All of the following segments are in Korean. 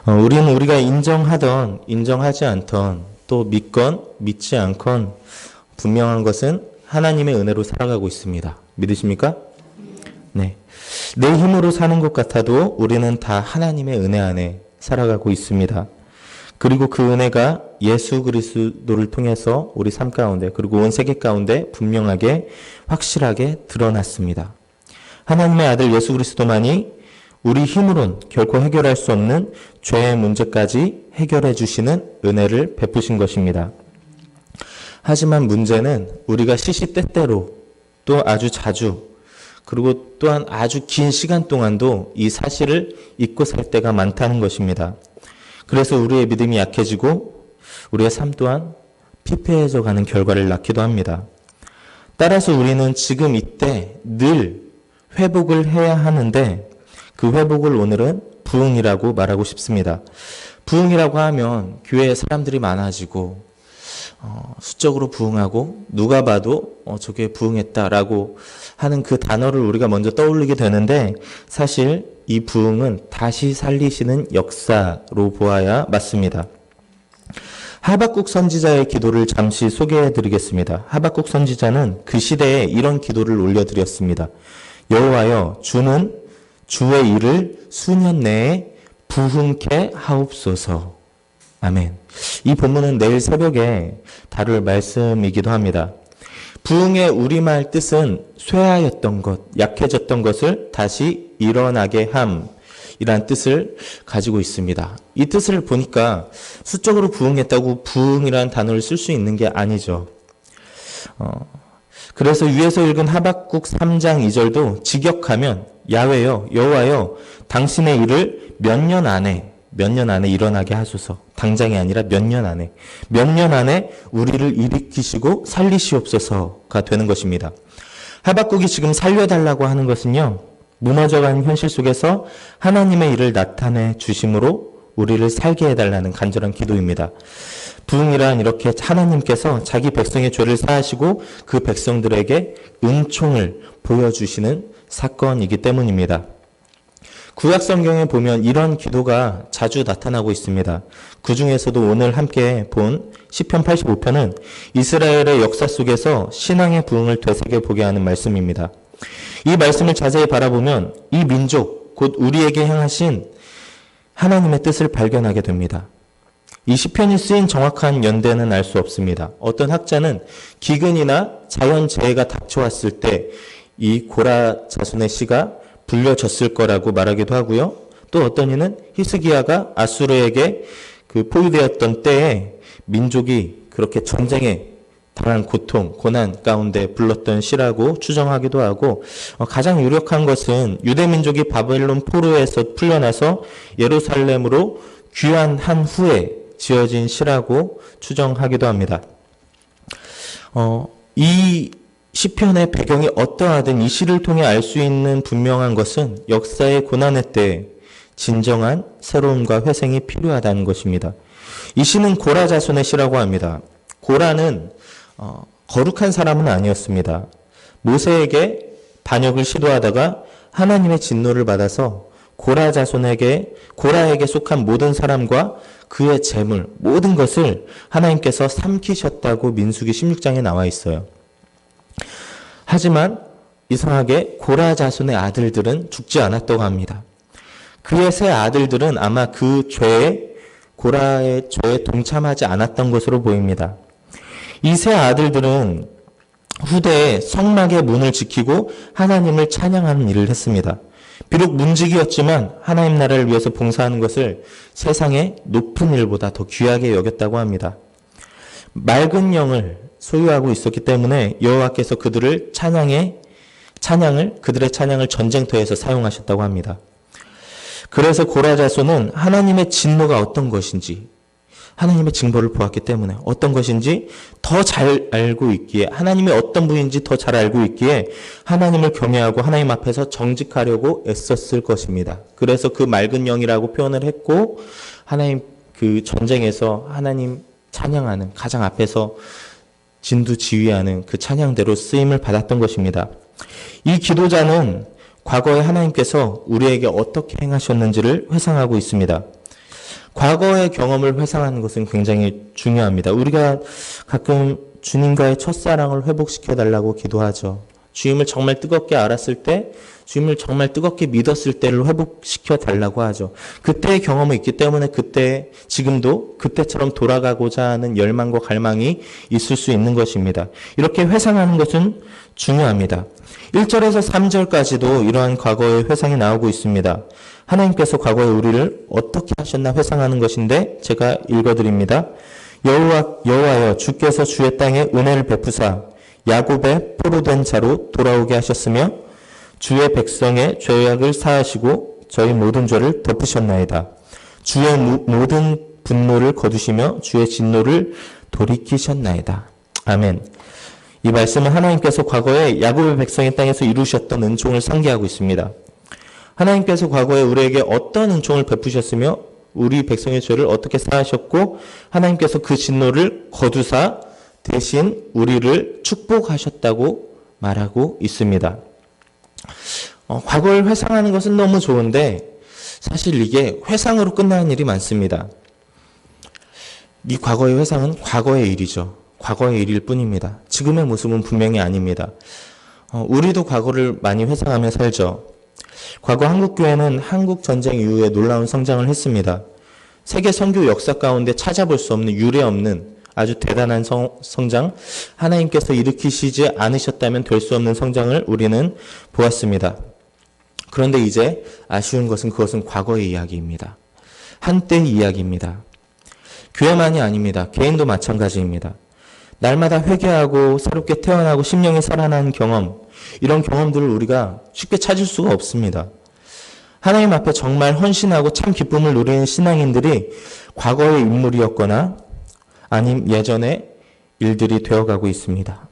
우리는 우리가 인정하던, 인정하지 않던, 또 믿건, 믿지 않건, 분명한 것은 하나님의 은혜로 살아가고 있습니다. 믿으십니까? 네. 내 힘으로 사는 것 같아도 우리는 다 하나님의 은혜 안에 살아가고 있습니다. 그리고 그 은혜가 예수 그리스도를 통해서 우리 삶 가운데, 그리고 온 세계 가운데 분명하게, 확실하게 드러났습니다. 하나님의 아들 예수 그리스도만이 우리 힘으론 결코 해결할 수 없는 죄의 문제까지 해결해 주시는 은혜를 베푸신 것입니다. 하지만 문제는 우리가 시시때때로 또 아주 자주 그리고 또한 아주 긴 시간 동안도 이 사실을 잊고 살 때가 많다는 것입니다. 그래서 우리의 믿음이 약해지고 우리의 삶 또한 피폐해져 가는 결과를 낳기도 합니다. 따라서 우리는 지금 이때 늘 회복을 해야 하는데 그 회복을 오늘은 부흥이라고 말하고 싶습니다. 부흥이라고 하면 교회에 사람들이 많아지고 수적으로 부흥하고 누가 봐도 저게 부흥했다라고 하는 그 단어를 우리가 먼저 떠올리게 되는데 사실 이 부흥은 다시 살리시는 역사로 보아야 맞습니다. 하박국 선지자의 기도를 잠시 소개해 드리겠습니다. 하박국 선지자는 그 시대에 이런 기도를 올려드렸습니다. 여호와여, 주는 주의 일을 수년 내에 부흥케 하옵소서. 아멘. 이 본문은 내일 새벽에 다룰 말씀이기도 합니다. 부흥의 우리말 뜻은 쇠하였던 것, 약해졌던 것을 다시 일어나게 함이란 뜻을 가지고 있습니다. 이 뜻을 보니까 수적으로 부흥했다고 부흥이라는 단어를 쓸 수 있는 게 아니죠. 그래서 위에서 읽은 하박국 3장 2절도 직역하면 야훼여, 여호와여, 당신의 일을 몇 년 안에 일어나게 하소서. 당장이 아니라 몇 년 안에 우리를 일으키시고 살리시옵소서가 되는 것입니다. 하박국이 지금 살려달라고 하는 것은요, 무너져가는 현실 속에서 하나님의 일을 나타내 주심으로 우리를 살게 해달라는 간절한 기도입니다. 부흥이란 이렇게 하나님께서 자기 백성의 죄를 사하시고 그 백성들에게 은총을 보여주시는 사건이기 때문입니다. 구약 성경에 보면 이런 기도가 자주 나타나고 있습니다. 그 중에서도 오늘 함께 본 시편 85편은 이스라엘의 역사 속에서 신앙의 부흥을 되새겨 보게 하는 말씀입니다. 이 말씀을 자세히 바라보면 이 민족, 곧 우리에게 향하신 하나님의 뜻을 발견하게 됩니다. 이 시편이 쓰인 정확한 연대는 알 수 없습니다. 어떤 학자는 기근이나 자연재해가 닥쳐왔을 때 이 고라 자손의 씨가 불려졌을 거라고 말하기도 하고요. 또 어떤 이는 히스기야가 아수르에게 포위되었던 때에 민족이 그렇게 전쟁에 당한 고통, 고난 가운데 불렀던 시라고 추정하기도 하고, 가장 유력한 것은 유대 민족이 바벨론 포로에서 풀려나서 예루살렘으로 귀환한 후에 지어진 시라고 추정하기도 합니다. 이 시편의 배경이 어떠하든 이 시를 통해 알 수 있는 분명한 것은 역사의 고난의 때에 진정한 새로움과 회생이 필요하다는 것입니다. 이 시는 고라 자손의 시라고 합니다. 고라는 거룩한 사람은 아니었습니다. 모세에게 반역을 시도하다가 하나님의 진노를 받아서 고라에게 속한 모든 사람과 그의 재물, 모든 것을 하나님께서 삼키셨다고 민수기 16장에 나와 있어요. 하지만 이상하게 고라 자손의 아들들은 죽지 않았다고 합니다. 그의 세 아들들은 아마 고라의 죄에 동참하지 않았던 것으로 보입니다. 이 세 아들들은 후대에 성막의 문을 지키고 하나님을 찬양하는 일을 했습니다. 비록 문지기였지만 하나님 나라를 위해서 봉사하는 것을 세상의 높은 일보다 더 귀하게 여겼다고 합니다. 맑은 영을 소유하고 있었기 때문에 여호와께서 그들의 찬양을 전쟁터에서 사용하셨다고 합니다. 그래서 고라 자손은 하나님의 진노가 어떤 것인지, 하나님의 징벌을 보았기 때문에 어떤 것인지 더 잘 알고 있기에, 하나님이 어떤 분인지 더 잘 알고 있기에 하나님을 경외하고 하나님 앞에서 정직하려고 애썼을 것입니다. 그래서 그 맑은 영이라고 표현을 했고, 하나님 그 전쟁에서 하나님 찬양하는, 가장 앞에서 진두지휘하는 그 찬양대로 쓰임을 받았던 것입니다. 이 기도자는 과거에 하나님께서 우리에게 어떻게 행하셨는지를 회상하고 있습니다. 과거의 경험을 회상하는 것은 굉장히 중요합니다. 우리가 가끔 주님과의 첫사랑을 회복시켜 달라고 기도하죠. 주님을 정말 뜨겁게 알았을 때, 주님을 정말 뜨겁게 믿었을 때를 회복시켜 달라고 하죠. 그때의 경험이 있기 때문에 지금도 그때처럼 돌아가고자 하는 열망과 갈망이 있을 수 있는 것입니다. 이렇게 회상하는 것은 중요합니다. 1절에서 3절까지도 이러한 과거의 회상이 나오고 있습니다. 하나님께서 과거에 우리를 어떻게 하셨나 회상하는 것인데 제가 읽어드립니다. 여호와여 주께서 주의 땅에 은혜를 베푸사 야곱의 포로된 자로 돌아오게 하셨으며 주의 백성의 죄악을 사하시고 저희 모든 죄를 덮으셨나이다. 주의 모든 분노를 거두시며 주의 진노를 돌이키셨나이다. 아멘. 이 말씀은 하나님께서 과거에 야곱의 백성의 땅에서 이루셨던 은총을 상기하고 있습니다. 하나님께서 과거에 우리에게 어떤 은총을 베푸셨으며 우리 백성의 죄를 어떻게 사하셨고 하나님께서 그 진노를 거두사 대신 우리를 축복하셨다고 말하고 있습니다. 과거를 회상하는 것은 너무 좋은데 사실 이게 회상으로 끝나는 일이 많습니다. 이 과거의 회상은 과거의 일이죠. 과거의 일일 뿐입니다. 지금의 모습은 분명히 아닙니다. 우리도 과거를 많이 회상하며 살죠. 과거 한국교회는 한국전쟁 이후에 놀라운 성장을 했습니다. 세계 선교 역사 가운데 찾아볼 수 없는 유례 없는 아주 대단한 성장, 하나님께서 일으키시지 않으셨다면 될 수 없는 성장을 우리는 보았습니다. 그런데 이제 아쉬운 것은 그것은 과거의 이야기입니다. 한때의 이야기입니다. 교회만이 아닙니다. 개인도 마찬가지입니다. 날마다 회개하고 새롭게 태어나고 심령이 살아나는 경험, 이런 경험들을 우리가 쉽게 찾을 수가 없습니다. 하나님 앞에 정말 헌신하고 참 기쁨을 누리는 신앙인들이 과거의 인물이었거나 아님 예전의 일들이 되어가고 있습니다.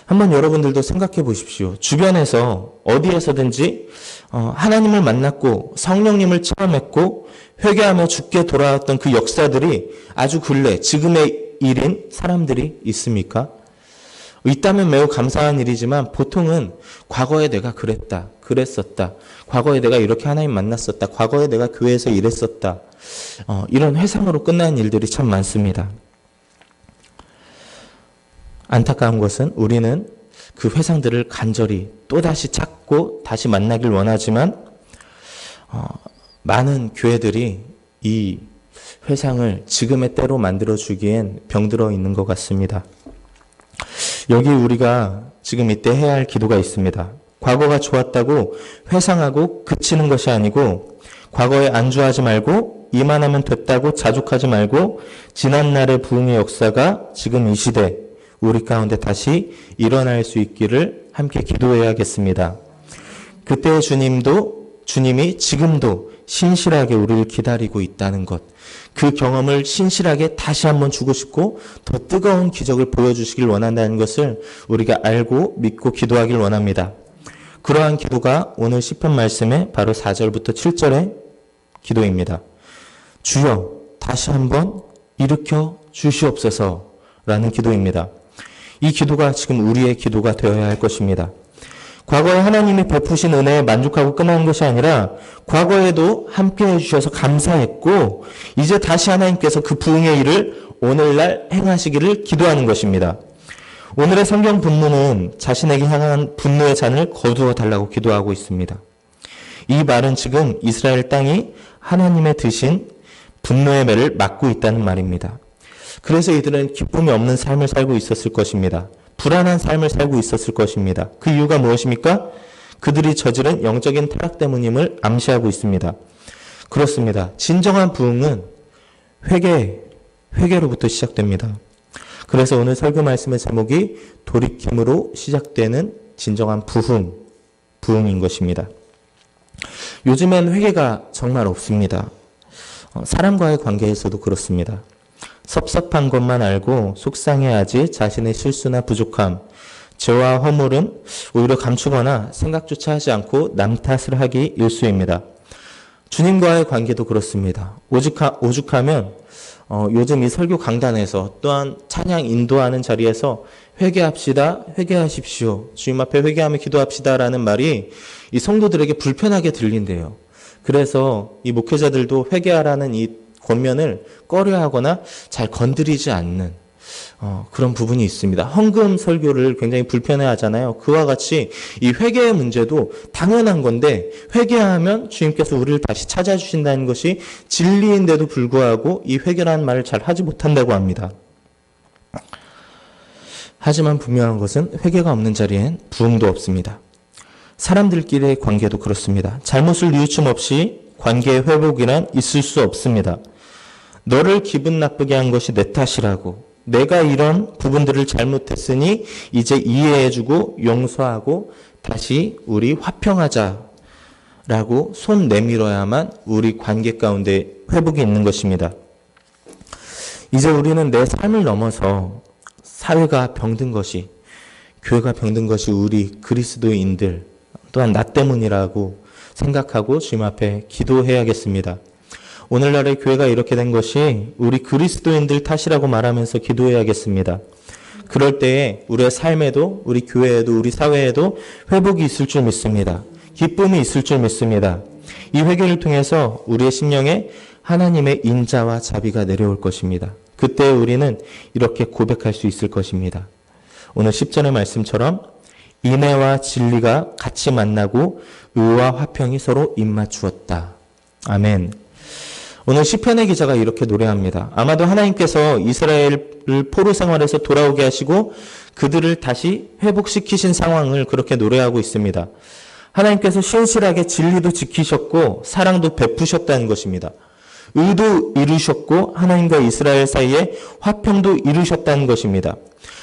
한번 여러분들도 생각해 보십시오. 주변에서 어디에서든지 하나님을 만났고 성령님을 체험했고 회개하며 죽게 돌아왔던 그 역사들이 아주 근래 지금의 일인 사람들이 있습니까? 있다면 매우 감사한 일이지만 보통은 과거에 내가 그랬었다. 과거에 내가 이렇게 하나님 만났었다. 과거에 내가 교회에서 이랬었다. 이런 회상으로 끝나는 일들이 참 많습니다. 안타까운 것은 우리는 그 회상들을 간절히 또다시 찾고 다시 만나길 원하지만 많은 교회들이 이 회상을 지금의 때로 만들어주기엔 병들어 있는 것 같습니다. 여기 우리가 지금 이때 해야 할 기도가 있습니다. 과거가 좋았다고 회상하고 그치는 것이 아니고 과거에 안주하지 말고 이만하면 됐다고 자족하지 말고 지난날의 부흥의 역사가 지금 이 시대 우리 가운데 다시 일어날 수 있기를 함께 기도해야겠습니다. 그때 주님이 지금도 신실하게 우리를 기다리고 있다는 것, 그 경험을 신실하게 다시 한번 주고 싶고 더 뜨거운 기적을 보여주시길 원한다는 것을 우리가 알고 믿고 기도하길 원합니다. 그러한 기도가 오늘 시편 말씀의 바로 4절부터 7절의 기도입니다. 주여 다시 한번 일으켜 주시옵소서라는 기도입니다. 이 기도가 지금 우리의 기도가 되어야 할 것입니다. 과거에 하나님이 베푸신 은혜에 만족하고 끝나는 것이 아니라 과거에도 함께해 주셔서 감사했고 이제 다시 하나님께서 그 부흥의 일을 오늘날 행하시기를 기도하는 것입니다. 오늘의 성경 본문은 자신에게 향한 분노의 잔을 거두어 달라고 기도하고 있습니다. 이 말은 지금 이스라엘 땅이 하나님의 드신 분노의 매를 맞고 있다는 말입니다. 그래서 이들은 기쁨이 없는 삶을 살고 있었을 것입니다. 불안한 삶을 살고 있었을 것입니다. 그 이유가 무엇입니까? 그들이 저지른 영적인 타락 때문임을 암시하고 있습니다. 그렇습니다. 진정한 부흥은 회개로부터 시작됩니다. 그래서 오늘 설교 말씀의 제목이 돌이킴으로 시작되는 진정한 부흥인 것입니다. 요즘엔 회개가 정말 없습니다. 사람과의 관계에서도 그렇습니다. 섭섭한 것만 알고 속상해하지 자신의 실수나 부족함, 죄와 허물은 오히려 감추거나 생각조차 하지 않고 남 탓을 하기 일쑤입니다. 주님과의 관계도 그렇습니다. 오죽하면 요즘 이 설교 강단에서 또한 찬양 인도하는 자리에서 회개합시다, 회개하십시오. 주님 앞에 회개하며 기도합시다라는 말이 이 성도들에게 불편하게 들린대요. 그래서 이 목회자들도 회개하라는 이 권면을 꺼려하거나 잘 건드리지 않는 그런 부분이 있습니다. 헌금 설교를 굉장히 불편해하잖아요. 그와 같이 이 회개의 문제도 당연한 건데 회개하면 주님께서 우리를 다시 찾아주신다는 것이 진리인데도 불구하고 이 회개라는 말을 잘 하지 못한다고 합니다. 하지만 분명한 것은 회개가 없는 자리엔 부흥도 없습니다. 사람들끼리의 관계도 그렇습니다. 잘못을 뉘우침 없이 관계의 회복이란 있을 수 없습니다. 너를 기분 나쁘게 한 것이 내 탓이라고, 내가 이런 부분들을 잘못했으니 이제 이해해주고 용서하고 다시 우리 화평하자라고 손 내밀어야만 우리 관계 가운데 회복이 있는 것입니다. 이제 우리는 내 삶을 넘어서 사회가 병든 것이, 교회가 병든 것이 우리 그리스도인들 또한 나 때문이라고 생각하고 주님 앞에 기도해야겠습니다. 오늘날의 교회가 이렇게 된 것이 우리 그리스도인들 탓이라고 말하면서 기도해야겠습니다. 그럴 때에 우리의 삶에도, 우리 교회에도, 우리 사회에도 회복이 있을 줄 믿습니다. 기쁨이 있을 줄 믿습니다. 이 회개를 통해서 우리의 심령에 하나님의 인자와 자비가 내려올 것입니다. 그때 우리는 이렇게 고백할 수 있을 것입니다. 오늘 10절의 말씀처럼 인애와 진리가 같이 만나고 의와 화평이 서로 입맞추었다. 아멘. 오늘 시편의 기자가 이렇게 노래합니다. 아마도 하나님께서 이스라엘을 포로 생활에서 돌아오게 하시고 그들을 다시 회복시키신 상황을 그렇게 노래하고 있습니다. 하나님께서 신실하게 진리도 지키셨고 사랑도 베푸셨다는 것입니다. 의도 이루셨고 하나님과 이스라엘 사이에 화평도 이루셨다는 것입니다.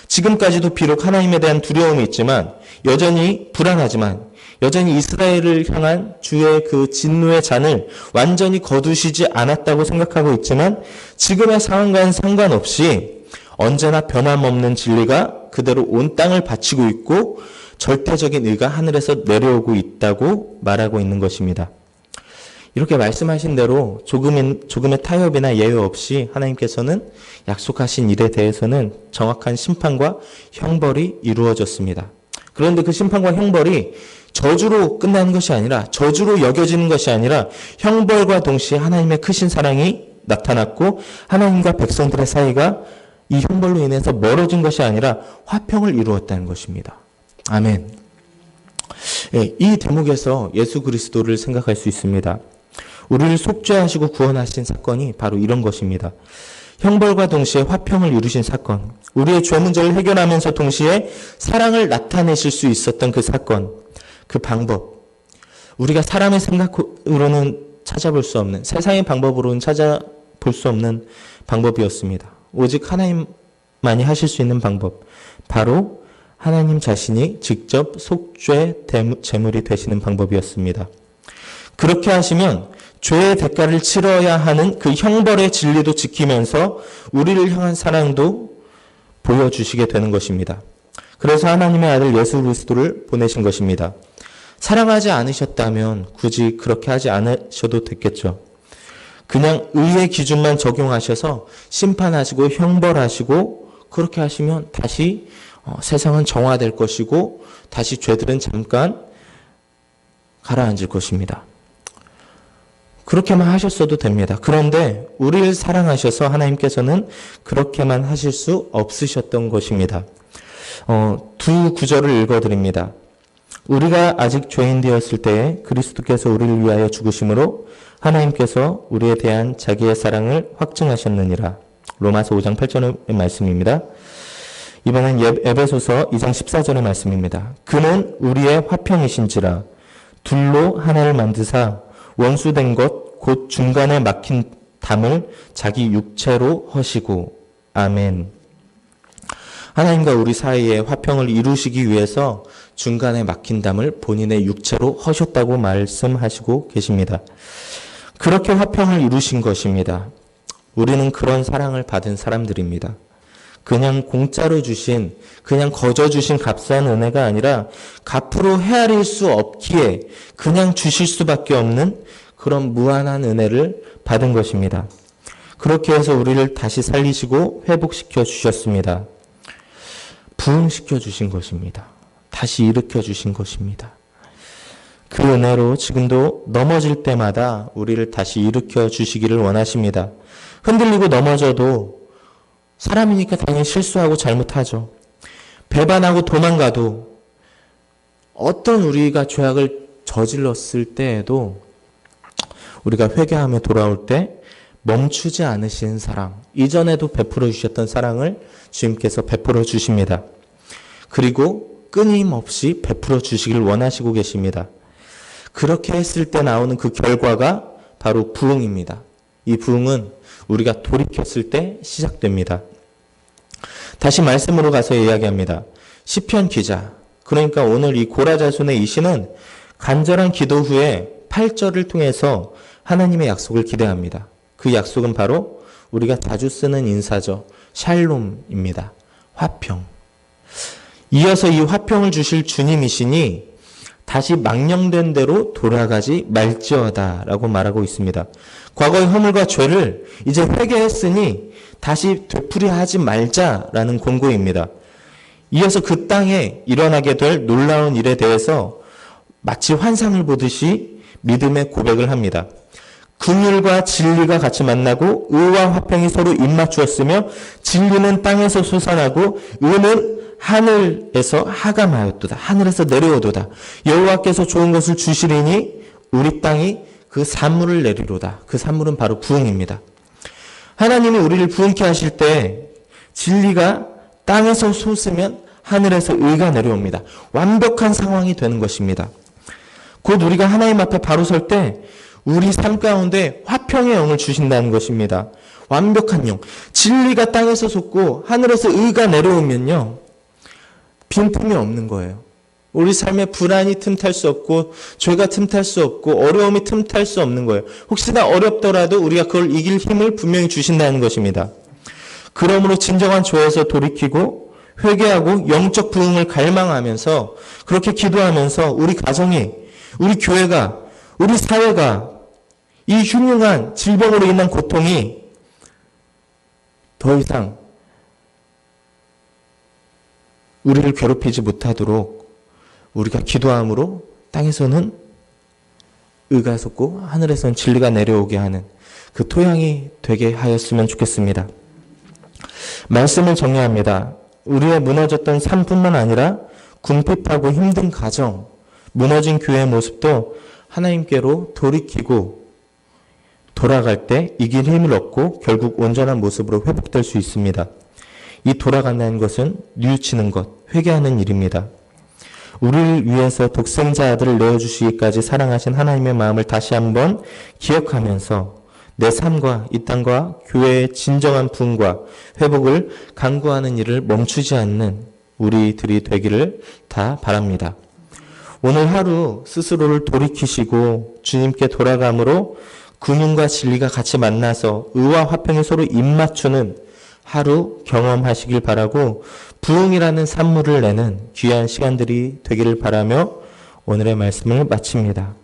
지금까지도 비록 하나님에 대한 두려움이 있지만 여전히 불안하지만 여전히 이스라엘을 향한 주의 그 진노의 잔을 완전히 거두시지 않았다고 생각하고 있지만 지금의 상황과는 상관없이 언제나 변함없는 진리가 그대로 온 땅을 바치고 있고 절대적인 의가 하늘에서 내려오고 있다고 말하고 있는 것입니다. 이렇게 말씀하신 대로 조금의 타협이나 예외 없이 하나님께서는 약속하신 일에 대해서는 정확한 심판과 형벌이 이루어졌습니다. 그런데 그 심판과 형벌이 저주로 끝나는 것이 아니라, 저주로 여겨지는 것이 아니라 형벌과 동시에 하나님의 크신 사랑이 나타났고 하나님과 백성들의 사이가 이 형벌로 인해서 멀어진 것이 아니라 화평을 이루었다는 것입니다. 아멘. 이 대목에서 예수 그리스도를 생각할 수 있습니다. 우리를 속죄하시고 구원하신 사건이 바로 이런 것입니다. 형벌과 동시에 화평을 이루신 사건, 우리의 죄 문제를 해결하면서 동시에 사랑을 나타내실 수 있었던 그 사건, 그 방법, 우리가 사람의 생각으로는 찾아볼 수 없는, 세상의 방법으로는 찾아볼 수 없는 방법이었습니다. 오직 하나님만이 하실 수 있는 방법, 바로 하나님 자신이 직접 속죄 제물이 되시는 방법이었습니다. 그렇게 하시면 죄의 대가를 치러야 하는 그 형벌의 진리도 지키면서 우리를 향한 사랑도 보여주시게 되는 것입니다. 그래서 하나님의 아들 예수 그리스도를 보내신 것입니다. 사랑하지 않으셨다면 굳이 그렇게 하지 않으셔도 됐겠죠. 그냥 의의 기준만 적용하셔서 심판하시고 형벌하시고 그렇게 하시면 다시 세상은 정화될 것이고 다시 죄들은 잠깐 가라앉을 것입니다. 그렇게만 하셨어도 됩니다. 그런데 우리를 사랑하셔서 하나님께서는 그렇게만 하실 수 없으셨던 것입니다. 두 구절을 읽어드립니다. 우리가 아직 죄인 되었을 때에 그리스도께서 우리를 위하여 죽으심으로 하나님께서 우리에 대한 자기의 사랑을 확증하셨느니라. 로마서 5장 8절의 말씀입니다. 이번엔 에베소서 2장 14절의 말씀입니다. 그는 우리의 화평이신지라 둘로 하나를 만드사 원수된 것 곧 중간에 막힌 담을 자기 육체로 허시고. 아멘. 하나님과 우리 사이에 화평을 이루시기 위해서 중간에 막힌 담을 본인의 육체로 허셨다고 말씀하시고 계십니다. 그렇게 화평을 이루신 것입니다. 우리는 그런 사랑을 받은 사람들입니다. 그냥 공짜로 주신, 그냥 거저 주신 값싼 은혜가 아니라 값으로 헤아릴 수 없기에 그냥 주실 수밖에 없는 그런 무한한 은혜를 받은 것입니다. 그렇게 해서 우리를 다시 살리시고 회복시켜 주셨습니다. 부흥시켜 주신 것입니다. 다시 일으켜 주신 것입니다. 그 은혜로 지금도 넘어질 때마다 우리를 다시 일으켜 주시기를 원하십니다. 흔들리고 넘어져도 사람이니까 당연히 실수하고 잘못하죠. 배반하고 도망가도 어떤 우리가 죄악을 저질렀을 때에도 우리가 회개하며 돌아올 때 멈추지 않으신 사랑, 이전에도 베풀어 주셨던 사랑을 주님께서 베풀어 주십니다. 그리고 끊임없이 베풀어 주시길 원하시고 계십니다. 그렇게 했을 때 나오는 그 결과가 바로 부흥입니다. 이 부흥은 우리가 돌이켰을 때 시작됩니다. 다시 말씀으로 가서 이야기합니다. 시편 기자, 그러니까 오늘 이 고라자손의 이 시는 간절한 기도 후에 8절을 통해서 하나님의 약속을 기대합니다. 그 약속은 바로 우리가 자주 쓰는 인사죠. 샬롬입니다. 화평. 이어서 이 화평을 주실 주님이시니 다시 망령된 대로 돌아가지 말지어다 라고 말하고 있습니다. 과거의 허물과 죄를 이제 회개했으니 다시 되풀이하지 말자라는 권고입니다. 이어서 그 땅에 일어나게 될 놀라운 일에 대해서 마치 환상을 보듯이 믿음의 고백을 합니다. 긍휼과 진리가 같이 만나고 의와 화평이 서로 입맞추었으며 진리는 땅에서 솟아나고 의는 하늘에서 하감하였도다. 하늘에서 내려오도다. 여호와께서 좋은 것을 주시리니 우리 땅이 그 산물을 내리로다. 그 산물은 바로 부흥입니다. 하나님이 우리를 부흥케 하실 때 진리가 땅에서 솟으면 하늘에서 의가 내려옵니다. 완벽한 상황이 되는 것입니다. 곧 우리가 하나님 앞에 바로 설 때 우리 삶 가운데 화평의 영을 주신다는 것입니다. 완벽한 영. 진리가 땅에서 솟고 하늘에서 의가 내려오면요. 빈틈이 없는 거예요. 우리 삶에 불안이 틈탈 수 없고 죄가 틈탈 수 없고 어려움이 틈탈 수 없는 거예요. 혹시나 어렵더라도 우리가 그걸 이길 힘을 분명히 주신다는 것입니다. 그러므로 진정한 죄에서 돌이키고 회개하고 영적 부흥을 갈망하면서 그렇게 기도하면서 우리 가정이, 우리 교회가, 우리 사회가 이 흉흉한 질병으로 인한 고통이 더 이상 우리를 괴롭히지 못하도록 우리가 기도함으로 땅에서는 의가 솟고 하늘에서는 진리가 내려오게 하는 그 토양이 되게 하였으면 좋겠습니다. 말씀을 정리합니다. 우리의 무너졌던 삶뿐만 아니라 궁핍하고 힘든 가정, 무너진 교회의 모습도 하나님께로 돌이키고 돌아갈 때 이길 힘을 얻고 결국 온전한 모습으로 회복될 수 있습니다. 이 돌아간다는 것은 뉘우치는 것, 회개하는 일입니다. 우리를 위해서 독생자 아들을 내어주시기까지 사랑하신 하나님의 마음을 다시 한번 기억하면서 내 삶과 이 땅과 교회의 진정한 부흥과 회복을 간구하는 일을 멈추지 않는 우리들이 되기를 다 바랍니다. 오늘 하루 스스로를 돌이키시고 주님께 돌아감으로 긍휼과 진리가 같이 만나서 의와 화평이 서로 입맞추는 하루 경험하시길 바라고 부흥이라는 산물을 내는 귀한 시간들이 되기를 바라며 오늘의 말씀을 마칩니다.